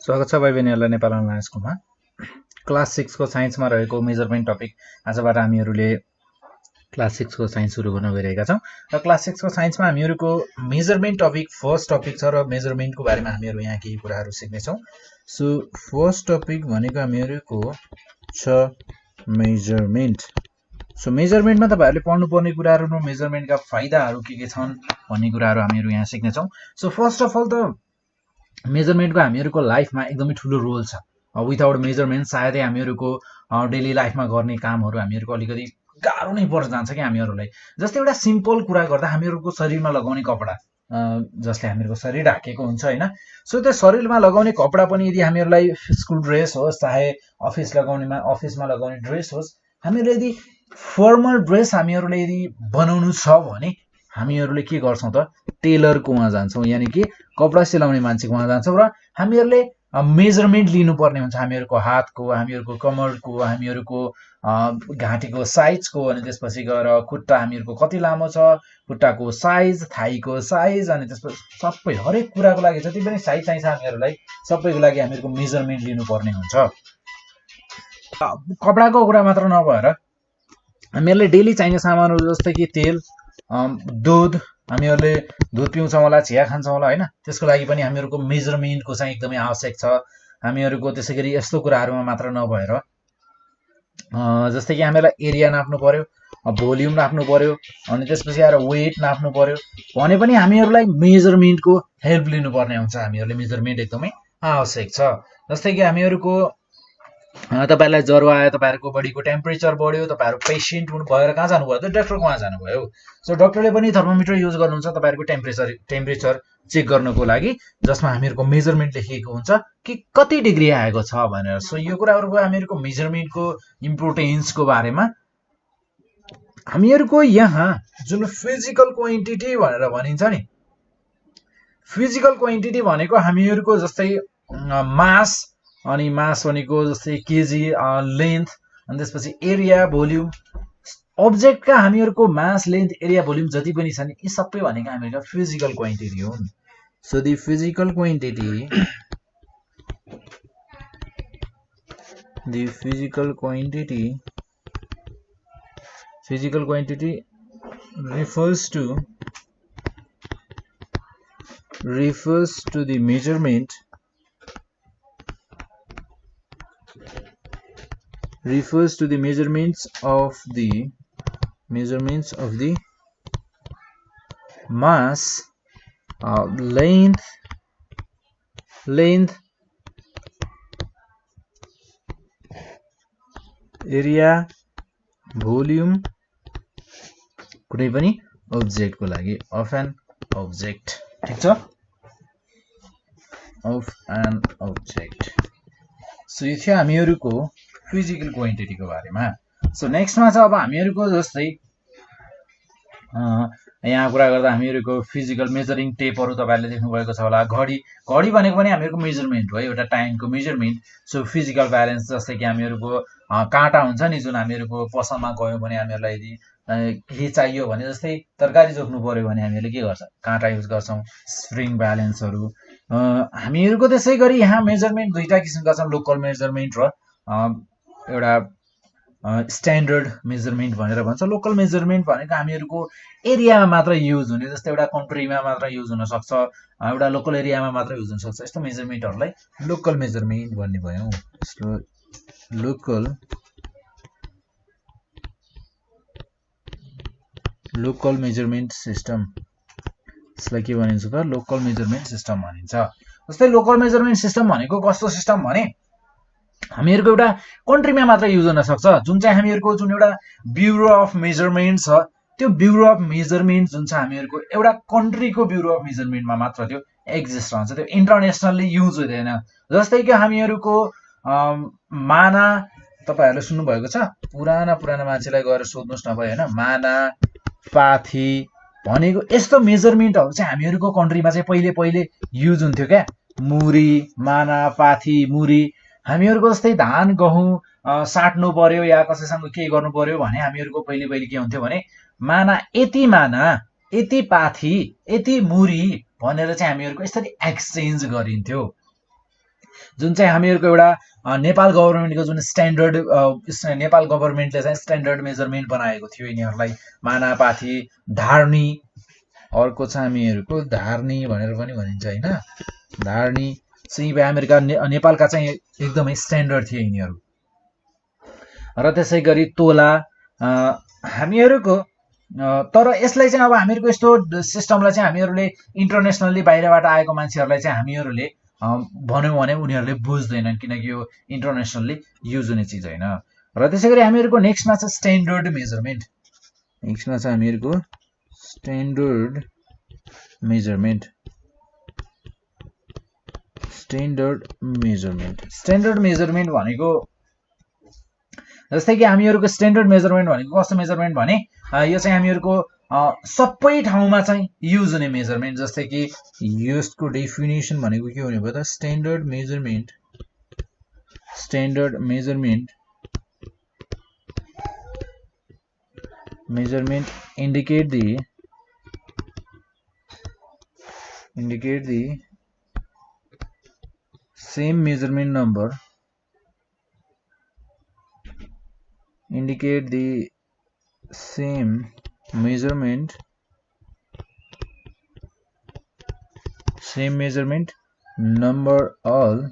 स्वागत छ भाइ बहिनीहरूलाई नेपाल अनलाइन स्कुलमा। क्लास 6 को साइन्समा रहेको मेजरमेन्ट टपिक आजबाट हामीहरूले क्लास 6 को साइन्स सुरु गर्न गइरहेका छौँ। र क्लास 6 को साइन्समा हामीहरूको मेजरमेन्ट टपिक फर्स्ट टपिक छ र मेजरमेन्टको बारेमा हामीहरू यहाँ केही कुराहरू सिक्नेछौँ। सो फर्स्ट टपिक भनेको हामीहरूको छ मेजरमेन्ट। सो मेजरमेन्टमा तपाईँहरूले पढ्नुपर्ने कुराहरू र मेजरमेन्टका फाइदाहरू के छन् भन्ने कुराहरू हामीहरू यहाँ सिक्नेछौँ। सो फर्स्ट अफ अल त मेजरमेन्टको हामीहरूको लाइफमा एकदमै ठुलो रोल छ। विदाउट मेजरमेन्ट सायदै हामीहरूको डेली लाइफमा गर्ने कामहरू हामीहरूको अलिकति गाह्रो नै पर्न जान्छ कि हामीहरूलाई। जस्तै एउटा सिम्पल कुरा गर्दा हामीहरूको शरीरमा लगाउने कपडा, जसले हामीहरूको शरीर ढाकेको हुन्छ होइन। सो त्यो शरीरमा लगाउने कपडा पनि यदि हामीहरूलाई स्कुल ड्रेस होस् चाहे अफिसमा लगाउने ड्रेस होस्, हामीहरूले यदि फर्मल ड्रेस हामीहरूले यदि बनाउनु छ भने हामीहरूले के गर्छौँ त, टेलरकोमा जान्छौँ, यानि कि कपडा सिलाउने मान्छेकोमा जान्छौँ र हामीहरूले मेजरमेन्ट लिनुपर्ने हुन्छ। हामीहरूको हातको, हामीहरूको कमरको, हामीहरूको घाँटीको साइजको, अनि त्यसपछि गएर खुट्टा हामीहरूको कति लामो छ, खुट्टाको साइज, थाइको साइज, अनि त्यसपछि सबै हरेक कुराको लागि जति पनि साइज चाहिन्छ हामीहरूलाई सबैको लागि हामीहरूको मेजरमेन्ट लिनुपर्ने हुन्छ। कपडाको कुरा मात्र नभएर हामीहरूले डेली चाहिने सामानहरू जस्तै कि तेल, दुध, हामीहरूले दुध पिउँछौँ होला, चिया खान्छौँ होला होइन, त्यसको लागि पनि हामीहरूको मेजरमेन्टको चाहिँ एकदमै आवश्यक छ। हामीहरूको त्यसै गरी यस्तो कुराहरूमा मात्र नभएर जस्तै कि हामीलाई एरिया नाप्नु पर्यो, भोल्युम नाप्नु पर्यो, अनि त्यसपछि आएर वेट नाप्नु पर्यो भने पनि हामीहरूलाई मेजरमेन्टको हेल्प लिनुपर्ने हुन्छ। हामीहरूले मेजरमेन्ट एकदमै आवश्यक छ। जस्तै कि हामीहरूको तपाईँलाई ज्वरो आयो, तपाईँहरूको बडीको टेम्परेचर बढ्यो, तपाईँहरू पेसेन्ट हुनु भएर कहाँ जानुभयो त, डाक्टरकोमा जानुभयो। सो डक्टरले पनि थर्मोमिटर युज गर्नुहुन्छ तपाईँहरूको टेम्परेचर चेक गर्नको लागि, जसमा हामीहरूको मेजरमेन्ट लेखिएको हुन्छ कि कति डिग्री आएको छ भनेर। सो यो कुराहरूको हामीहरूको मेजरमेन्टको इम्पोर्टेन्सको बारेमा हामीहरूको यहाँ जुन फिजिकल क्वान्टिटी भनेर भनिन्छ नि, फिजिकल क्वान्टिटी भनेको हामीहरूको जस्तै मास, अनि मास भनेको जस्तै केजी, लेन्थ, अनि त्यसपछि एरिया, भोल्युम, अब्जेक्टका हामीहरूको मास, लेन्थ, एरिया, भोल्युम जति पनि छ नि, यी सबै भनेको हामीहरूको फिजिकल क्वान्टिटी हुन्। So the physical quantity refers to the measurements of the mass, length, area, volume, कुनै पनि अब्जेक्टको लागि, अफ एन अब्जेक्ट। ठिक छ, अफ एन अब्जेक्ट। सो यो थियो हामीहरूको फिजिकल क्वान्टिटीको बारेमा। सो नेक्स्टमा छ अब हामीहरूको जस्तै यहाँ कुरा गर्दा हामीहरूको फिजिकल मेजरिङ टेपहरू तपाईँहरूले देख्नुभएको छ होला। घडी भनेको पनि हामीहरूको मेजरमेन्ट हो, एउटा टाइमको मेजरमेन्ट। सो फिजिकल ब्यालेन्स जस्तै कि हामीहरूको काँटा हुन्छ नि, जुन हामीहरूको पसलमा गयो भने हामीहरूलाई यदि केही चाहियो भने, जस्तै तरकारी जोख्नु पर्यो भने हामीहरूले के गर्छ, काँटा युज गर्छौँ। स्प्रिङ ब्यालेन्सहरू हामीहरूको त्यसै गरी यहाँ मेजरमेन्ट दुईवटा किसिमका छन्, लोकल मेजरमेन्ट र एउटा स्ट्यान्डर्ड मेजरमेन्ट भनेर भन्छ। लोकल मेजरमेन्ट भनेको हामीहरूको एरियामा मात्र युज हुने, जस्तै एउटा कन्ट्रीमा मात्र युज हुनसक्छ, एउटा लोकल एरियामा मात्र युज हुनसक्छ, यस्तो मेजरमेन्टहरूलाई लोकल मेजरमेन्ट भन्ने भयो। लोकल मेजरमेन्ट सिस्टम, यसलाई के भनिन्छ त, लोकल मेजरमेन्ट सिस्टम भनिन्छ। जस्तै लोकल मेजरमेन्ट सिस्टम भनेको कस्तो सिस्टम भने हामीहरूको एउटा कन्ट्रीमा मात्र युज हुन सक्छ, जुन चाहिँ हामीहरूको जुन एउटा ब्युरो अफ मेजरमेन्ट छ, त्यो ब्युरो अफ मेजरमेन्ट जुन छ हामीहरूको एउटा कन्ट्रीको ब्युरो अफ मेजरमेन्टमा मात्र त्यो एक्जिस्ट रहन्छ, त्यो इन्टरनेसनल्ली युज हुँदैन। जस्तै कि हामीहरूको माना, तपाईँहरूले सुन्नुभएको छ, पुराना मान्छेलाई गएर सोध्नुहोस् न भयो होइन, माना, पाथी भनेको यस्तो मेजरमेन्टहरू चाहिँ हामीहरूको कन्ट्रीमा चाहिँ पहिले युज हुन्थ्यो क्या। मुरी, माना, पाथी, मुरी, हामीहरूको जस्तै धान गहुँ साट्नु पर्यो या कसैसँग के गर्नु पर्यो भने हामीहरूको पहिले के हुन्थ्यो भने, माना यति पाथी, यति मुरी भनेर चाहिँ हामीहरूको यसरी एक्सचेन्ज गरिन्थ्यो। जुन चाहिँ हामीहरूको एउटा नेपाल गभर्नमेन्टको जुन स्ट्यान्डर्ड नेपाल गभर्नमेन्टले चाहिँ स्ट्यान्डर्ड मेजरमेन्ट बनाएको थियो यिनीहरूलाई मानापाथी धार्नी अर्को छ हामीहरूको धार्नी भनेर पनि भनिन्छ हैन धार्नी चाहिँ अमेरिका नेपालका चाहिँ एकदमै स्ट्यान्डर्ड थिए यिनीहरू र त्यसै गरी तोला हामीहरूको तर यसलाई चाहिँ अब हामीहरूको यस्तो सिस्टमलाई चाहिँ हामीहरूले इन्टरनेसनली बाहिरबाट आएको मान्छेहरूलाई चाहिँ हामीहरूले भन्यौँ भने उनीहरूले बुझ्दैनन् किनकि यो इन्टरनेसनली युज हुने चिज होइन र त्यसै गरी हामीहरूको नेक्स्टमा छ स्ट्यान्डर्ड मेजरमेन्ट नेक्स्टमा छ हामीहरूको स्ट्यान्डर्ड मेजरमेन्ट स्ट्यान्डर्ड मेजरमेन्ट भनेको जस्तै कि हामीहरूको स्ट्यान्डर्ड मेजरमेन्ट भनेको कस्तो मेजरमेन्ट भने यो चाहिँ हामीहरूको सबै ठाउँमा चाहिँ युज हुने मेजरमेन्ट जस्तै कि यसको डेफिनेसन भनेको के हुने भयो त standard measurement indicate the same measurement number indicate the same measurement number all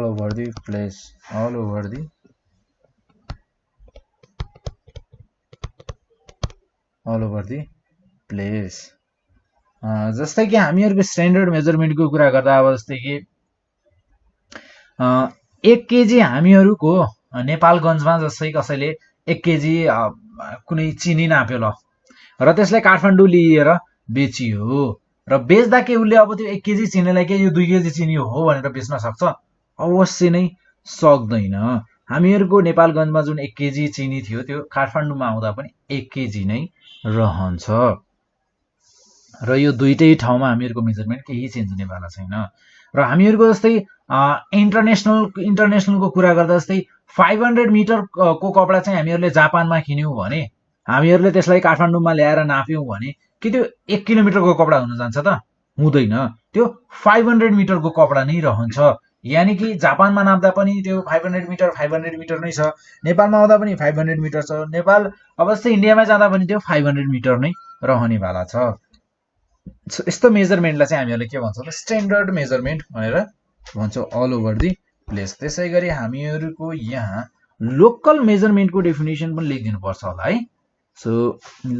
over the place जस्तै कि हामीहरूको स्ट्यान्डर्ड मेजरमेन्टको कुरा गर्दा अब जस्तै कि 1 केजी हामीहरूको नेपालगञ्जमा जस्तै कसैले 1 केजी कुनै चिनी नाप्यो ल र त्यसलाई काठमाडौँ लिएर बेचियो र बेच्दा के उसले अब त्यो 1 केजी चिनीलाई के यो 2 केजी चिनी हो भनेर बेच्न सक्छ अवश्य नै सक्दैन हामीहरूको नेपालगञ्जमा जुन 1 केजी चिनी थियो त्यो काठमाडौँमा आउँदा पनि 1 केजी नै रहन्छ र यो दुईटै ठाउँमा हामीहरूको मेजरमेन्ट केही चेन्ज हुनेवाला छैन र हामीहरूको जस्तै इन्टरनेसनलको कुरा गर्दा जस्तै 500 मिटरको कपडा चाहिँ हामीहरूले जापानमा किन्यौँ भने हामीहरूले त्यसलाई काठमाडौँमा ल्याएर नाप्यौँ भने के त्यो 1 किलोमिटरको कपडा हुन जान्छ त हुँदैन त्यो 500 मिटरको कपडा नै रहन्छ यानी कि जापानमा नाप्दा पनि त्यो 500 मिटर नै छ नेपालमा आउँदा पनि 500 मिटर छ नेपाल अब जस्तै इन्डियामा जाँदा पनि त्यो 500 मिटर नै रहनेवाला छ यस्तो मेजरमेन्टलाई चाहिँ हामीहरूले के भन्छौँ त स्ट्यान्डर्ड मेजरमेन्ट भनेर भन्छौँ अल ओभर दि प्लेस त्यसै गरी हामीहरूको यहाँ लोकल मेजरमेन्टको डेफिनेसन पनि लेखिदिनु पर्छ होला है सो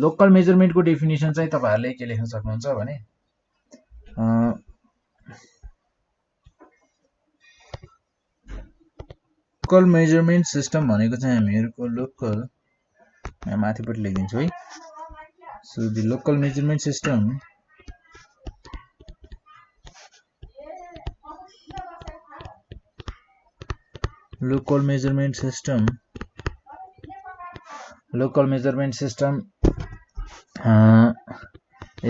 लोकल मेजरमेन्टको डेफिनेसन चाहिँ तपाईहरुले के लेख्न सक्नुहुन्छ भने लोकल मेजरमेन्ट सिस्टम भनेको चाहिँ हामीहरूको लोकल यहाँ माथिपट्टि लेखिदिन्छु है so the local measurement system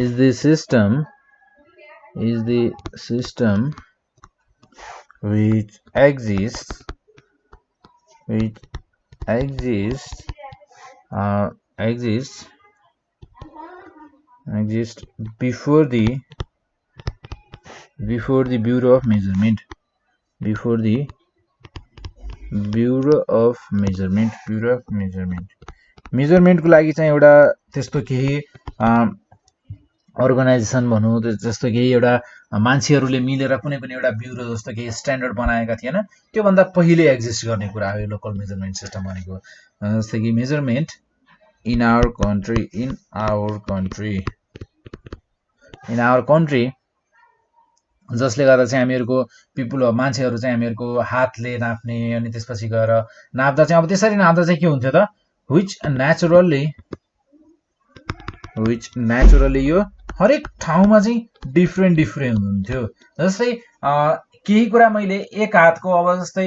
is the system which exists before the Bureau of Measurement measurement को लागि चाहिँ एउटा त्यस्तो केही अर्गनाइजेसन भनौं जस्तो केही एउटा मान्छेहरूले मिलेर कुनै पनि एउटा ब्युरो जस्तो केही स्ट्यान्डर्ड बनाएका थिएन त्यो भन्दा पहिले एक्जिस्ट गर्ने कुरा हो लोकल मेजरमेन्ट सिस्टम भनेको जस्तै कि मेजरमेन्ट इन आवर कन्ट्री जसले गर्दा चाहिँ हामीहरूको मान्छेहरू चाहिँ हामीहरूको हातले नाप्ने अनि त्यसपछि गएर नाप्दा चाहिँ अब त्यसरी नाप्दा चाहिँ के हुन्थ्यो त which naturally यो हरेक ठाउँमा चाहिँ डिफरेन्ट हुन्थ्यो जस्तै केही कुरा मैले एक हातको अब जस्तै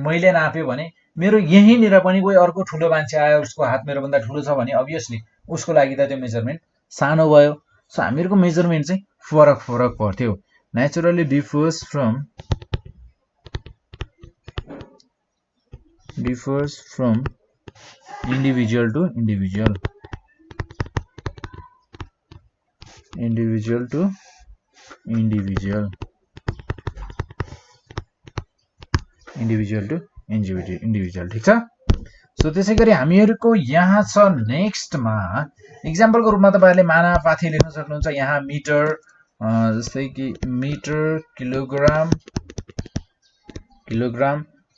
मैले नाप्यो भने मेरो यहीँनिर पनि कोही अर्को ठुलो मान्छे आयो उसको हात मेरो भन्दा ठुलो छ भने अभियसली उसको लागि त त्यो मेजरमेन्ट सानो भयो सो हामीहरूको मेजरमेन्ट चाहिँ फरक पर्थ्यो naturally differs from individual to individual to individual ठीक छ। सो त्यसैगरी हामीहरुको यहाँ छ नेक्स्टमा एक्जाम्पलको रूपमा तपाईहरुले मानापाथी लेख्न सक्नुहुन्छ। यहाँ मिटर जस्तै कि मिटर किलोग्राम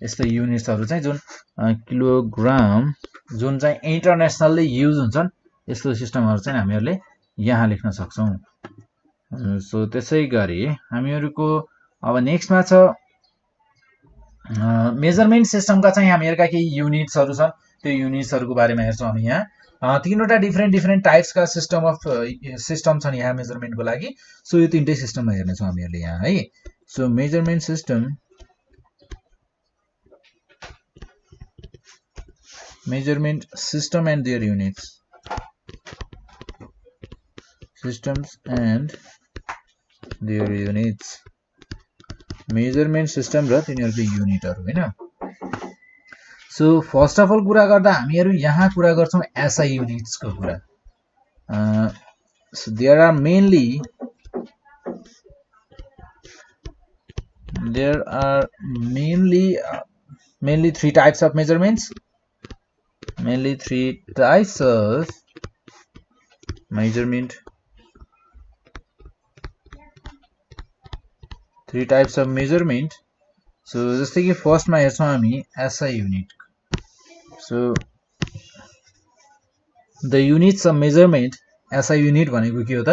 यस्तै युनिट्सहरु चाहिँ जुन किलोग्राम जुन चाहिँ इन्टरनेसनली युज हुन्छन् यस्तो सिस्टमहरु चाहिँ हामीहरुले यहाँ लेख्न सक्छौं। सो त्यसैगरी हामीहरुको अब नेक्स्टमा छ मेजरमेन्ट सिस्टमका चाहिँ हामीहरुका केही युनिट्सहरु छन्। त्यो युनिट्सहरुको बारेमा हेर्छौं हामी यहाँ। तीनवटा डिफरेन्ट टाइप्सका सिस्टम छन् यहाँ मेजरमेन्टको लागि। सो यो तीनटै सिस्टममा हेर्नेछौं हामीहरुले यहाँ है। So measurement system and their units measurement system र तिनीहरुको युनिटहरु हैन। सो फर्स्ट अफ अल कुरा गर्दा हामीहरु यहाँ कुरा गर्छौं एसआई युनिट्स को कुरा। So there are mainly three types of measurements. Three types of measurement. So जस्तै कि फर्स्ट मा हेर्छौं हामी SI unit. So the units of measurement SI unit भनेको के हो त?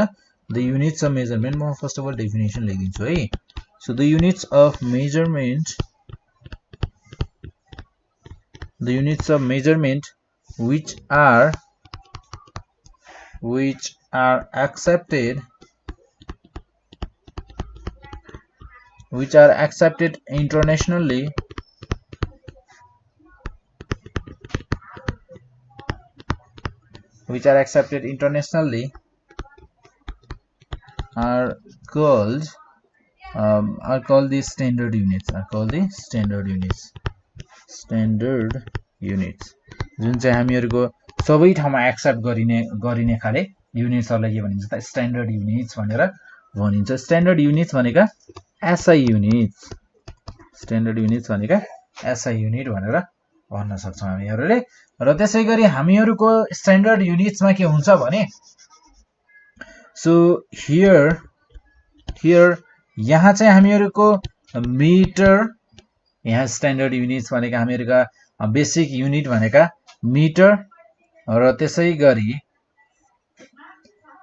द युनिट्स अफ मेजरमेन्ट म फर्स्ट अफ अल डेफिनेसन लेखिदिन्छु है। So the units of measurement which are accepted internationally are called the standard units जुन चाहिँ हामीहरुको सबै ठाउँमा एक्सेप्ट गरिने खाले युनिट्सहरुलाई के भनिन्छ त? स्ट्यान्डर्ड युनिट्स भनेर भनिन्छ। स्ट्यान्डर्ड युनिट्स भनेका एसआई युनिट भनेर भन्न सक्छौं हामीहरुले। र त्यसैगरी हामीहरुको स्ट्यान्डर्ड युनिट्समा के हुन्छ भने सो हियर यहाँ चाहिँ हामीहरुको मिटर, यहाँ स्ट्यान्डर्ड युनिट्स भनेका हामीहरुका बेसिक युनिट भनेका मिटर र त्यसैगरी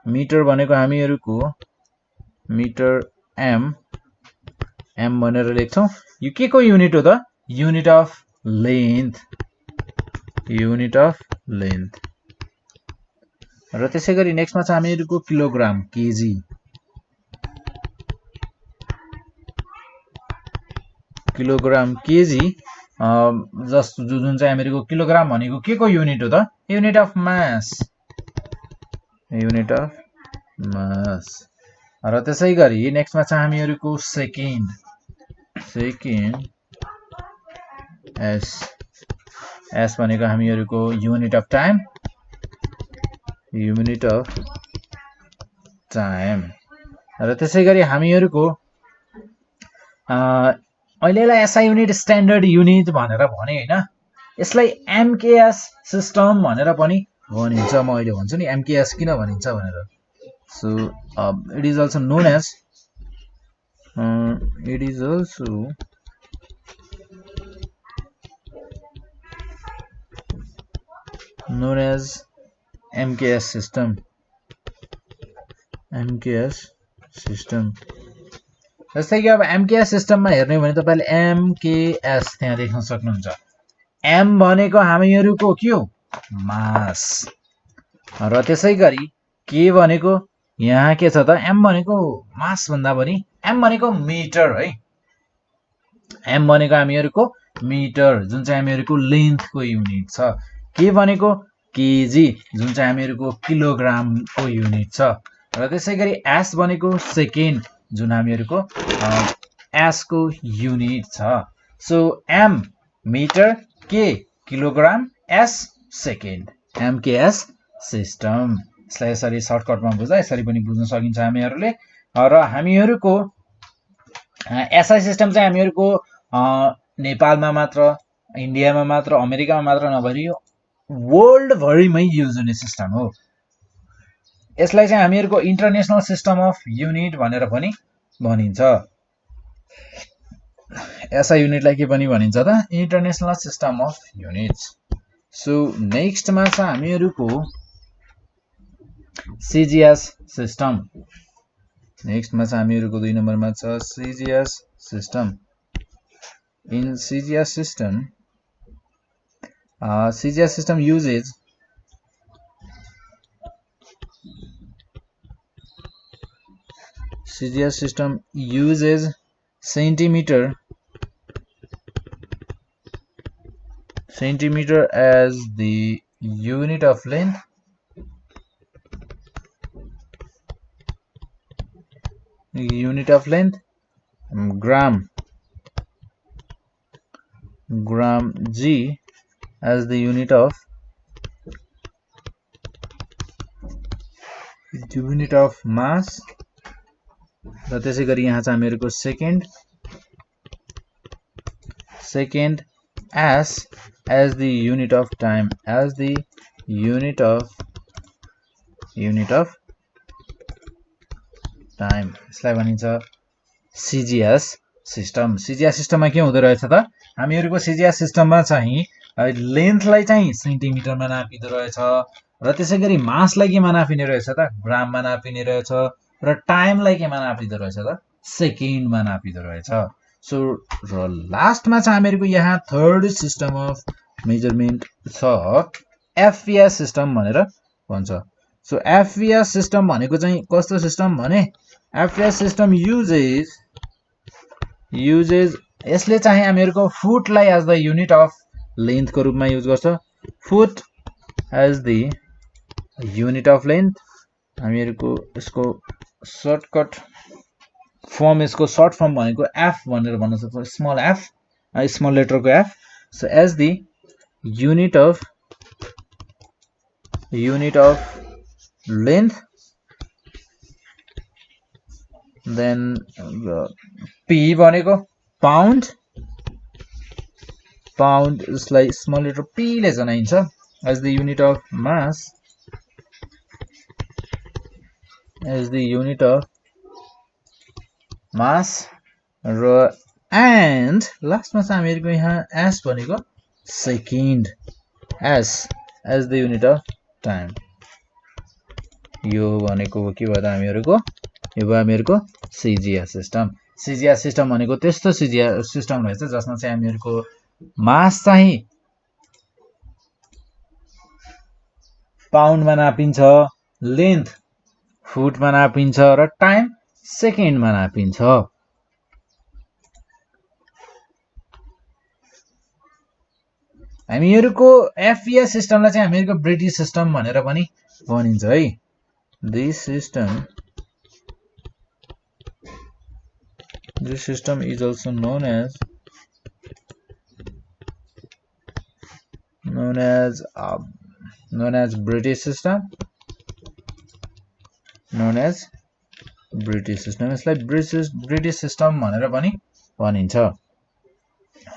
मिटर भनेको हामीहरुको मिटर एम भनेर लेख्छौं। यो के को युनिट हो त? युनिट अफ लेन्थ र त्यसैगरी नेक्स्टमा छ हामीहरुको किलोग्राम केजी। जुन चाहिँ हामीहरुको किलोग्राम भनेको के को युनिट हो त? युनिट अफ मास र त्यसैगरी नेक्स्टमा छ हामीहरुको सेकेन्ड एस भनेको हामीहरुको युनिट अफ टाइम र त्यसैगरी हामीहरुको अहिलेलाई एसआई युनिट स्ट्यान्डर्ड युनिट भनेर भने हैन, यसलाई एमकेएस सिस्टम भनेर पनि भनिन्छ। म अहिले भन्छु नि एमकेएस किन भनिन्छ भनेर। So it is also known as MKS system. जस्तै कि अब एमकेएस सिस्टममा हेर्ने हो भने तपाईले एमकेएस त्यहाँ देख्न सक्नुहुन्छ। एम भनेको हामीहरुको के हो? मास र त्यसैगरी के भनेको यहाँ के छ त? एम भनेको मास भन्दा पनि एम भनेको मिटर है। एम भनेको हामीहरुको मिटर जुन चाहिँ हामीहरुको लेन्थको युनिट छ। के भनेको केजी जुन चाहिँ हामीहरुको किलोग्रामको युनिट छ। र त्यसैगरी एस भनेको सेकेन्ड जुन हामीहरुको एस को युनिट छ। सो एम मिटर, के kilogram, S second, MKS system. यसलाई यसरी सर्टकटमा बुझ्दा यसरी पनि बुझ्न सकिन्छ हामीहरुले। र हामीहरूको एसआई सिस्टम चाहिँ हामीहरूको नेपालमा मात्र, इन्डियामा मात्र, अमेरिकामा मात्र नभएर यो वर्ल्ड भरिमै युज हुने सिस्टम हो। यसलाई चाहिँ हामीहरूको इन्टरनेसनल सिस्टम अफ युनिट भनेर पनि भनिन्छ। एसआई युनिटलाई के पनि भनिन्छ त? International system of units. So नेक्स्टमा छ हामीहरूको सिजिएस सिस्टम। नेक्स्टमा छ हामीहरूको 2 नम्बरमा छ CGS system. In CGS system uses centimeter as the unit of length, gram G as the unit of mass, र त्यसै गरी यहाँ चाहिँ हामीहरूको second S as the unit of time, यसलाई भनिन्छ सिजिएस सिस्टम। सिजिएस सिस्टममा के हुँदो रहेछ त? हामीहरूको सिजिएस सिस्टममा चाहिँ लेन्थलाई चाहिँ सेन्टिमिटरमा नापिँदो रहेछ, र त्यसै गरी मासलाई केमा नापिने रहेछ त? ग्राममा नापिने रहेछ, र टाइमलाई केमा नापिँदो रहेछ त? सेकेन्डमा नापिँदो रहेछ। सो र लास्टमा चाहिँ हामीहरूको यहाँ थर्ड सिस्टम अफ मेजरमेन्ट छ एफपिएस सिस्टम भनेर भन्छ। सो एफपिएस सिस्टम भनेको चाहिँ कस्तो सिस्टम भने, एफपिएस सिस्टम युजेज यसले चाहिँ हामीहरूको फुटलाई एज द युनिट अफ लेन्थको रूपमा युज गर्छ। Foot as the unit of length, हामीहरूको यसको सर्टकट फर्म, यसको सर्ट फर्म भनेको एफ भनेर भन्न सक्छ, स्मल एफ, स्मल लेटरको F. So as the unit of length, then P भनेको पाउन्ड, यसलाई स्मल लेटर पी ले जनाइन्छ। As the unit of mass, र एन्ड लास्टमा चाहिँ हामीहरूको यहाँ एस भनेको second, S as the unit of time. यो भनेको के भयो त? यो भयो हामीहरूको सिजिएस सिस्टम। सिजिएस सिस्टम भनेको त्यस्तो सिजिएस सिस्टम रहेछ जसमा चाहिँ हामीहरूको मास चाहिँ पाउन्डमा नापिन्छ, लेन्थ फुटमा नापिन्छ, र टाइम सेकेन्डमा नापिन्छ। हामीहरूको एफपिएस सिस्टमलाई चाहिँ हामीहरूको ब्रिटिस सिस्टम भनेर पनि भनिन्छ है। This system is also known as British system. यसलाई ब्रिटिश सिस्टम भनेर पनि भनिन्छ।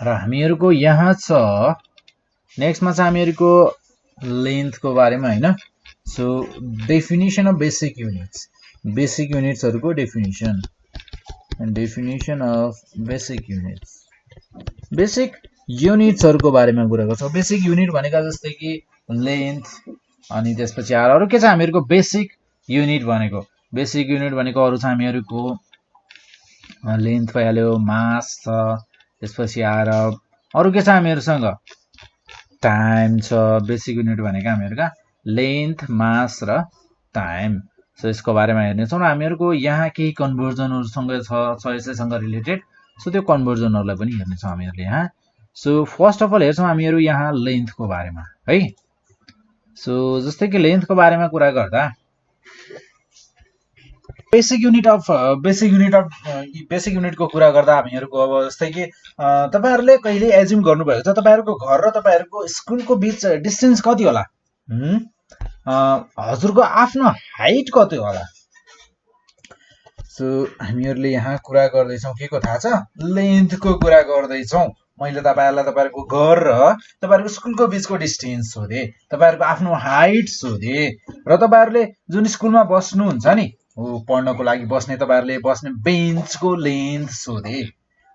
र हामीहरूको यहाँ छ नेक्स्टमा छ हामीहरूको लेन्थको बारेमा हैन। सो डेफिनिसन अफ बेसिक युनिट्सहरुको डेफिनिसन अफ बेसिक युनिट्सहरुको बारेमा कुरा गर्छौं। बेसिक युनिट भनेका जस्तै कि लेन्थ, अनि त्यसपछि अरु के छ हामीहरुको बेसिक युनिट भनेको अरु छ हामीहरुको लेन्थ भइहाल्यो, मास छ, त्यसपछि अरु के छ हामीहरुसँग टाइम छ। बेसिक युनिट भनेको हामीहरुका लेन्थ, मास र टाइम। सो यसको बारेमा हेर्ने छौं। हामीहरुको यहाँ केही कन्भर्जनहरुसँग छ यसैसँग रिलेटेड। सो त्यो कन्भर्जनहरुलाई पनि हेर्ने छौं हामीहरुले यहाँ। सो फर्स्ट अफ अल हेर्छौं हामीहरु यहाँ लेन्थको बारेमा है। सो जस्तै कि लेन्थको बारेमा कुरा गर्दा बेसिक युनिटको कुरा गर्दा हामीहरुको अब जस्तै कि तपाईहरुले कहिले एज्युम गर्नुभएको छ तपाईहरुको घर र तपाईहरुको स्कुलको बीच डिस्टेन्स कति होला? हजुरको आफ्नो हाइट कति होला? सो हामीहरूले यहाँ कुरा गर्दैछौँ के को थाहा छ? लेन्थको कुरा गर्दैछौँ। मैले तपाईँहरूलाई तपाईँहरूको घर र तपाईँहरूको स्कुलको बिचको डिस्टेन्स सोधे, तपाईँहरूको आफ्नो हाइट सोधे र तपाईँहरूले जुन स्कुलमा बस्नुहुन्छ नि पढ्नको लागि बस्ने तपाईँहरूले बस्ने बेन्चको लेन्थ सोधे।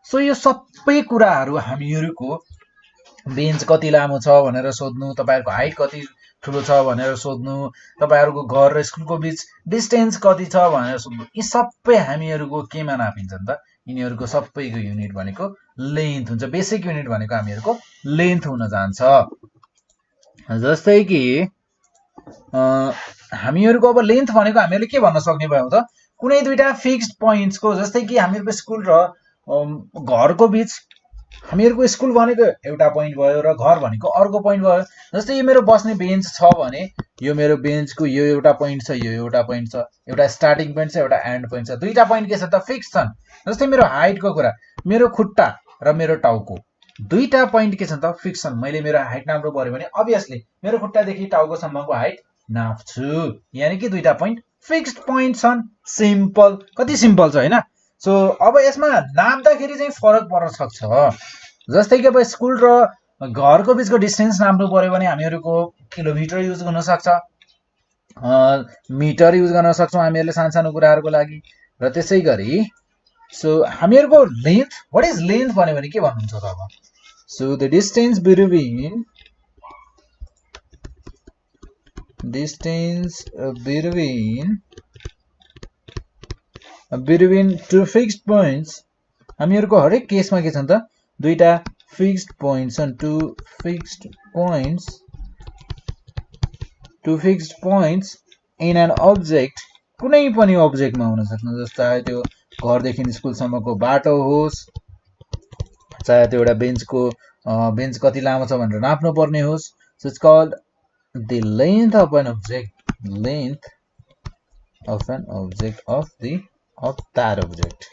सो यो सबै कुराहरू हामीहरूको बेन्च कति लामो छ भनेर सोध्नु, तपाईँहरूको हाइट कति ठुलो छ भनेर सोध्नु, तपाईँहरूको घर र स्कुलको बिच डिस्टेन्स कति छ भनेर सोध्नु, यी सबै हामीहरूको केमा नापिन्छ नि त? यिनीहरूको सबैको युनिट भनेको लेन्थ हुन्छ। बेसिक युनिट भनेको हामीहरूको लेन्थ हुन जान्छ। जस्तै कि हामीहरूको अब लेन्थ भनेको हामीहरूले के भन्न सक्ने भयो त? कुनै दुईटा फिक्स्ड पोइन्ट्सको, जस्तै कि हामीहरूको स्कुल र घरको बिच हामीहरूको स्कुल भनेको एउटा पोइन्ट भयो र घर भनेको अर्को पोइन्ट भयो। जस्तै यो मेरो बस्ने बेन्च छ भने यो मेरो बेन्चको यो एउटा पोइन्ट छ, यो एउटा पोइन्ट छ, एउटा स्टार्टिङ पोइन्ट छ, एउटा एन्ड पोइन्ट छ। दुईटा पोइन्ट के छ त? फिक्स छन्। जस्तै मेरो हाइटको कुरा, मेरो खुट्टा र मेरो टाउको दुईटा पोइन्ट के छन् त? फिक्स छन्। मैले मेरो हाइट नाप्नु पर्यो भने अभियसली मेरो खुट्टादेखि टाउकोसम्मको हाइट नाप्छु, यानि कि दुईटा पोइन्ट फिक्स्ड पोइन्ट छन्। सिम्पल, कति सिम्पल छ हैन? सो अब यसमा नाप्दाखेरि चाहिँ फरक पर्न सक्छ। जस्तै कि अब स्कुल र घरको बिचको डिस्टेन्स नाप्नु पर्यो भने हामीहरूको किलोमिटर युज गर्न सक्छ, मिटर युज गर्न सक्छौँ हामीहरूले सानो सानो कुराहरूको लागि। र त्यसै गरी सो हामीहरूको लेन्थ, व्हाट इज लेन्थ भन्यो भने के भन्नुहुन्छ त अब? So the distance between two fixed points, हामीहरूको हरेक केसमा के छन् त? दुईटा फिक्स्ड पोइन्ट्स छन्। Two fixed points in an object, कुनै पनि अब्जेक्टमा हुन सक्छ। जस्तै त्यो घरदेखि स्कुलसम्मको बाटो होस्, चाहे त्यो एउटा बेन्च कति लामो छ भनेर नाप्नु पर्ने होस्। So it's called the length of an object, of that object.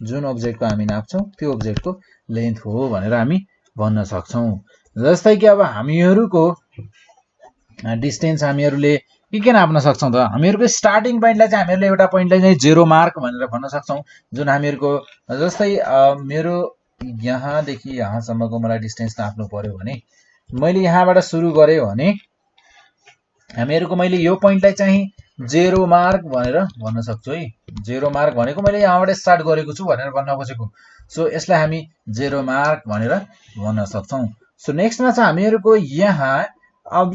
जुन अब्जेक्टको हामी नाप्छौँ त्यो अब्जेक्टको लेन्थ हो भनेर हामी भन्न सक्छौँ। जस्तै कि अब हामीहरूको डिस्टेन्स हामीहरूले के नाप्न सक्छौँ त? हामीहरूको स्टार्टिङ पोइन्टलाई चाहिँ हामीहरूले एउटा पोइन्टलाई चाहिँ 0 मार्क भनेर भन्न सक्छौँ। जुन हामीहरूको जस्तै मेरो यहाँदेखि यहाँसम्मको मलाई डिस्टेन्स नाप्नु पर्यो भने मैले यहाँबाट सुरु गरेँ भने हामीहरूको मैले यो पोइन्टलाई चाहिँ 0 मार्क भनेर भन्न सक्छु है। 0 मार्क भनेको मैले यहाँबाट स्टार्ट गरेको छु भनेर भन्न खोजेको। सो यसलाई हामी 0 मार्क भनेर भन्न सक्छौँ। सो नेक्स्टमा छ हामीहरूको यहाँ अब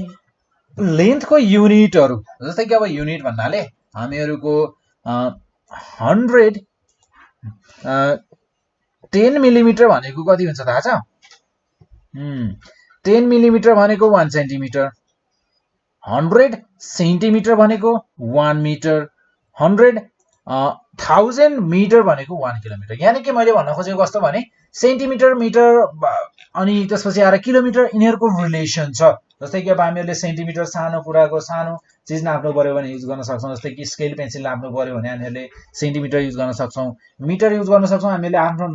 लेन्थको युनिटहरू। जस्तै कि अब युनिट भन्नाले हामीहरूको 10 मिलिमिटर भनेको कति हुन्छ थाहा छ? 10 मिलिमिटर भनेको 1 सेन्टिमिटर, 100 सेन्टिमिटर भनेको 1 मिटर, 1000 मिटर भनेको 1 किलोमिटर। यानि कि मैले भन्न खोजेको कस्तो भने सेन्टिमिटर, मिटर अनि त्यसपछि आएर किलोमिटर, यिनीहरूको रिलेसन छ। जस्तै कि अब हामीहरूले सेन्टिमिटर सानो कुराको सानो चिज नाप्नु पर्यो भने युज गर्न सक्छौँ। जस्तै कि स्केल पेन्सिल नाप्नु पर्यो भने हामीहरूले सेन्टिमिटर युज गर्न सक्छौँ, मिटर युज गर्न सक्छौँ। हामीहरूले आफ्नो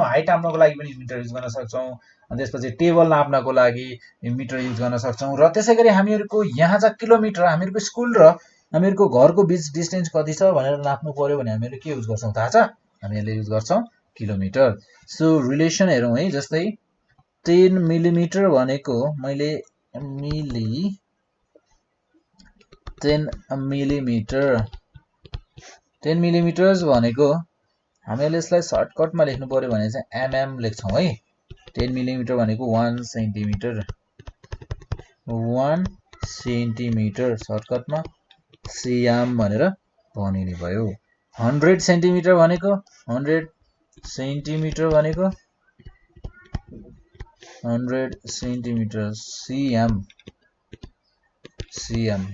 हाइट नाप्नको लागि पनि मिटर युज गर्न सक्छौँ। अनि त्यसपछि टेबल नाप्नको लागि मिटर युज गर्न सक्छौँ। र त्यसै गरी हामीहरूको यहाँ चाहिँ किलोमिटर, हामीहरूको स्कुल र हामीहरूको घरको बिच डिस्टेन्स कति छ भनेर नाप्नु पर्यो भने हामीहरूले के युज गर्छौँ थाहा छ? हामीहरूले युज गर्छौँ किलोमिटर। सो रिलेसन हेरौँ है। जस्तै 10 मिलिमिटर भनेको मैले 10 मिलिमिटर्स भनेको हामीले यसलाई सर्टकटमा लेख्नु पर्यो भने चाहिँ एमएम लेख्छौँ है। 10 मिलिमिटर भनेको 1 सेन्टिमिटर, 1 सेन्टिमिटर सर्टकटमा सिएम भनेर भनिने भयो। 100 सेन्टिमिटर भनेको 100 सेन्टिमिटर भनेको 100 सेन्टिमिटर सिएम।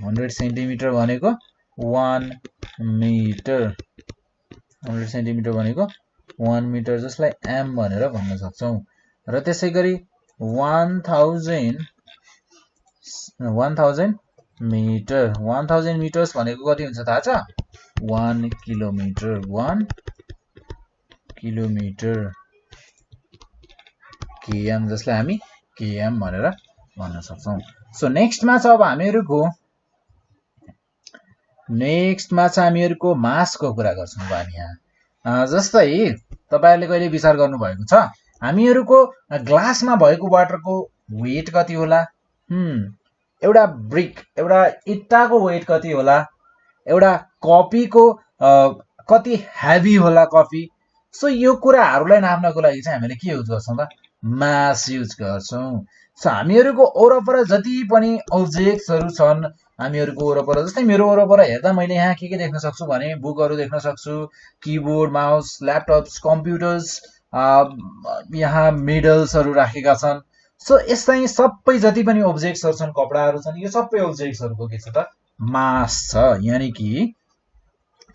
100 सेन्टिमिटर भनेको 1 मिटर, 100 सेन्टिमिटर भनेको 1 मिटर, जसलाई एम भनेर भन्न सक्छौँ। र त्यसै गरी 1000 मिटर, 1000 मिटर्स भनेको कति हुन्छ थाहा छ? 1 किलोमिटर, 1 किलोमिटर केएम, जसलाई हामी केएम भनेर भन्न सक्छौँ। सो नेक्स्टमा छ अब हामीहरूको नेक्स्टमा चाहिँ हामीहरूको मासको कुरा गर्छौँ हामी यहाँ। जस्तै तपाईहरुले कहिले विचार गर्नुभएको छ हामीहरूको ग्लासमा भएको वाटरको वेट कति होला? एउटा ब्रिक एउटा इट्टाको वेट कति होला? एउटा कफीको कति हेभी होला कफी? सो यो कुराहरूलाई नाप्नको लागि चाहिँ हामीले के युज गर्छौँ त? मास युज गर्छौँ। सो हामीहरूको वरपर जति पनि अब्जेक्ट्सहरू छन् हामीहरूको वरपर, जस्तै मेरो वरपर हेर्दा मैले यहाँ के देख्न सक्छु भने बुकहरू देख्न सक्छु, किबोर्ड, माउस, ल्यापटप्स, कम्प्युटर्स, यहाँ मेडल्सहरू राखेका छन्। सो यस्तै सबै जति पनि अब्जेक्ट्सहरू छन्, कपडाहरू छन्, यो सबै अब्जेक्ट्सहरूको के छ त? मास छ। यानी कि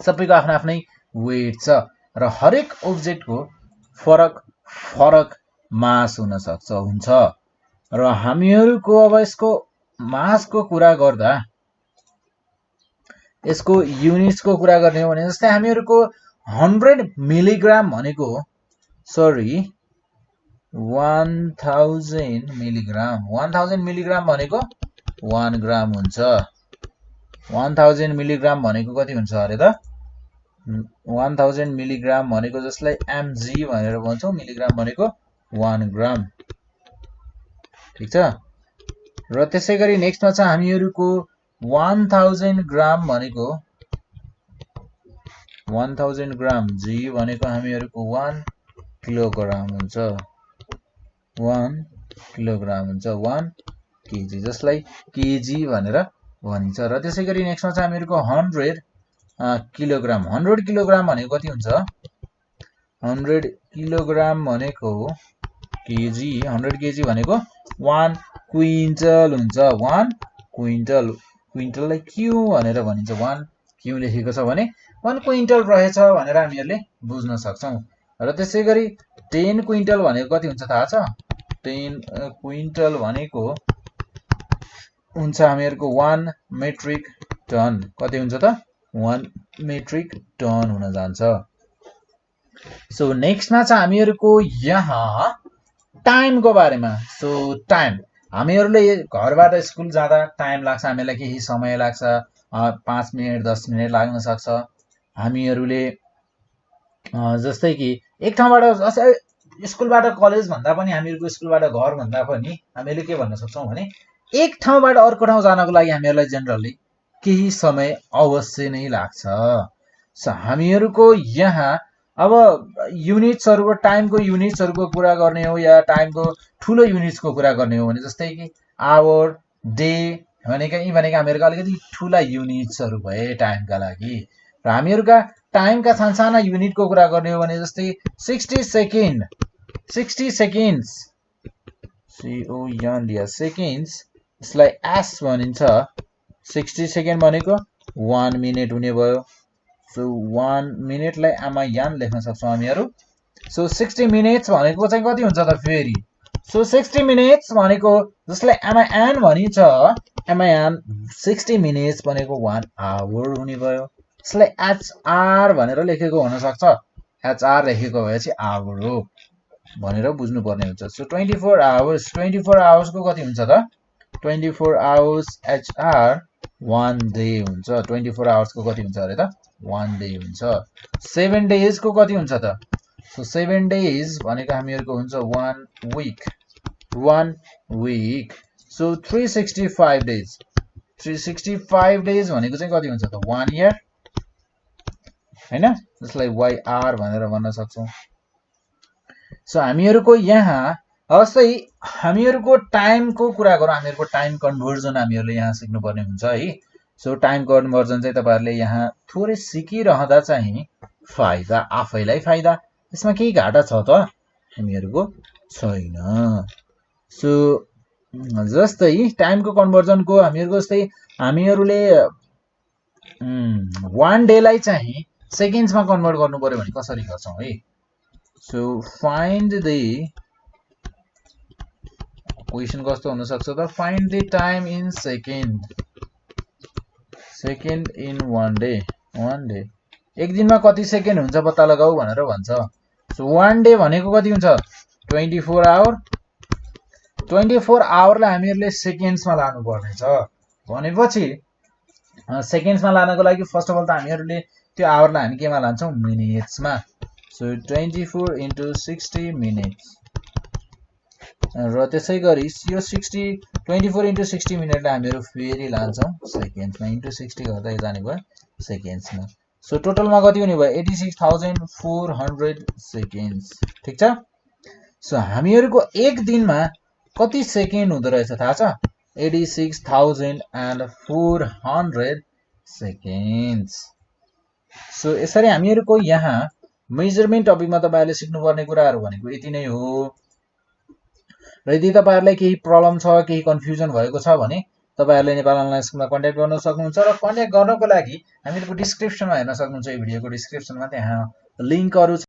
सबैको आफ्नो आफ्नै वेट छ र हरेक अब्जेक्टको फरक फरक मास हुन सक्छ हुन्छ। र हामीहरूको अब यसको मासको कुरा गर्दा यसको युनिट्सको कुरा गर्ने हो भने जस्तै हामीहरूको 100 मिलिग्राम भनेको 1000 मिलिग्राम भनेको 1 ग्राम हुन्छ। 1000 मिलिग्राम भनेको कति हुन्छ अरे त? 1000 मिलिग्राम भनेको जसलाई mg भनेर भन्छौँ, मिलिग्राम भनेको 1 ग्राम। ठीक छ। र त्यसै गरी नेक्स्टमा चाहिँ हामीहरूको 1000 ग्राम भनेको 1000 ग्राम जी भनेको हामीहरूको 1 किलोग्राम हुन्छ। 1 किलोग्राम हुन्छ 1 केजी, जसलाई केजी भनेर भनिन्छ। र त्यसै गरी नेक्स्टमा चाहिँ हामीहरूको 100 किलोग्राम। 100 किलोग्राम भनेको कति हुन्छ? 100 किलोग्राम भनेको केजी, 100 केजी भनेको 1 क्विन्टल हुन्छ। 1 क्विन्टल, क्विन्टललाई क्यु भनेर भनिन्छ। 1 क्यु लेखेको छ भने 1 क्विन्टल रहेछ भनेर हामीहरूले बुझ्न सक्छौँ। र त्यसै गरी 10 क्विन्टल भनेको कति हुन्छ थाहा छ? 10 क्विन्टल भनेको हुन्छ हामीहरूको 1 मेट्रिक टन। कति हुन्छ त? 1 मेट्रिक टन हुन जान्छ। सो नेक्स्टमा चाहिँ हामीहरूको यहाँ टाइमको बारेमा। सो टाइम, हामीहरूले घरबाट स्कुल जाँदा टाइम लाग्छ, हामीलाई केही समय लाग्छ, 5 मिनट 10 मिनट लाग्न सक्छ। हामीहरूले जस्तै कि एक ठाउँबाट स्कुलबाट कलेज भन्दा पनि हामीहरूको स्कुलबाट घर भन्दा पनि हामीले के भन्न सक्छौँ भने एक ठाउँबाट अर्को ठाउँ जानको लागि हामीहरूलाई जेनरली केही समय अवश्य नै लाग्छ। सो हामीहरूको यहाँ अब युनिट्सहरूको, टाइमको युनिट्सहरूको कुरा गर्ने हो या टाइमको ठुलो युनिट्सको कुरा गर्ने हो भने जस्तै कि आवर, डे भनेका यी भनेका हामीहरूका अलिकति ठुला युनिट्सहरू भए टाइमका लागि। र हामीहरूका टाइमका सानसाना युनिटको कुरा गर्ने हो भने जस्तै 60 सेकेन्ड, 60 सेकेन्ड्स, सेकेन्ड्स, यसलाई एस भनिन्छ। 60 सेकेन्ड भनेको 1 मिनट हुने भयो। सो 1 मिनटलाई आमा यान लेख्न सक्छौँ हामीहरू। सो 60 मिनट्स भनेको चाहिँ कति हुन्छ त फेरि? सो 60 मिनट्स भनेको जसलाई एमआइएन भनिन्छ, एमआइएन 60 मिनट्स भनेको 1 आवर हुने भयो। यसलाई एचआर भनेर लेखेको हुन सक्छ। एचआर लेखेको भएपछि आवर हो भनेर बुझ्नुपर्ने हुन्छ। सो 24 आवर्स, 24 आवर्सको कति हुन्छ त? 24 आवर्स एचआर 1 डे हुन्छ। 24 आवर्सको कति हुन्छ अरे त? 1 डे हुन्छ। 7 डेजको कति हुन्छ त? सो 7 डेज भनेको हामीहरूको हुन्छ 1 week, 1 week. So 365 days, 365 days भनेको चाहिँ कति हुन्छ त? 1 इयर हैन, जसलाई वाइआर भनेर भन्न सक्छौँ। सो हामीहरूको यहाँ जस्तै हामीहरूको टाइमको कुरा गरौँ, हामीहरूको टाइम कन्भर्जन हामीहरूले यहाँ सिक्नुपर्ने हुन्छ है। सो टाइम कन्भर्जन चाहिँ तपाईहरुले यहाँ थोरै सिकिरहँदा चाहिँ फाइदा, आफैलाई फाइदा, यसमा केही घाटा छ त? हामीहरूको छैन। सो जस्तै टाइमको कन्भर्जनको हामीहरूको जस्तै हामीहरूले 1 डेलाई चाहिँ सेकेन्ड्समा कन्भर्ट गर्नु पर्यो भने कसरी गर्छौँ है? सो फाइन्ड द क्वेशन कस्तो हुन सक्छ त? Find the time in second, second in 1 day, 1 day. एक दिनमा कति सेकेन्ड हुन्छ पत्ता लगाऊ भनेर भन्छ। सो 1 डे भनेको कति हुन्छ? 24 आवर। 24 आवरलाई हामीहरूले सेकेन्ड्समा लानु पर्नेछ भनेपछि सेकेन्ड्समा लानको लागि फर्स्ट अफ अल त हामीहरूले त्यो आवरलाई हामी केमा लान्छौँ मिनेट्समा सो 24 into 60 मिनेट्स र त्यसै गरी यो 24 into 60 मिनेटलाई हामीहरू फेरि लान्छौँ सेकेन्ड्समा इन्टु 60 गर्दै जाने भयो सेकेन्ड्समा सो टोटलमा कति हुने भयो 86,400 सेकेन्ड्स ठिक छ सो हामीहरूको एक दिनमा कति सेकेन्ड हुँदो रहेछ थाहा छ 86,400 सेकेन्ड्स सो यसरी हामीहरूको यहाँ मेजरमेन्ट टपिकमा तपाईहरुले सिक्नुपर्ने कुराहरू भनेको यति नै हो र यदि तपाईहरुलाई केही प्रब्लम छ केही कन्फ्युजन भएको छ भने तपाईहरुले नेपाल अनलाइन स्कुलमा कन्ट्याक्ट गर्न सक्नुहुन्छ र कन्ट्याक्ट गर्नको लागि हामीहरुको डिस्क्रिप्सनमा हेर्न सक्नुहुन्छ यो भिडियोको डिस्क्रिप्सनमा त्यहाँ लिंकहरु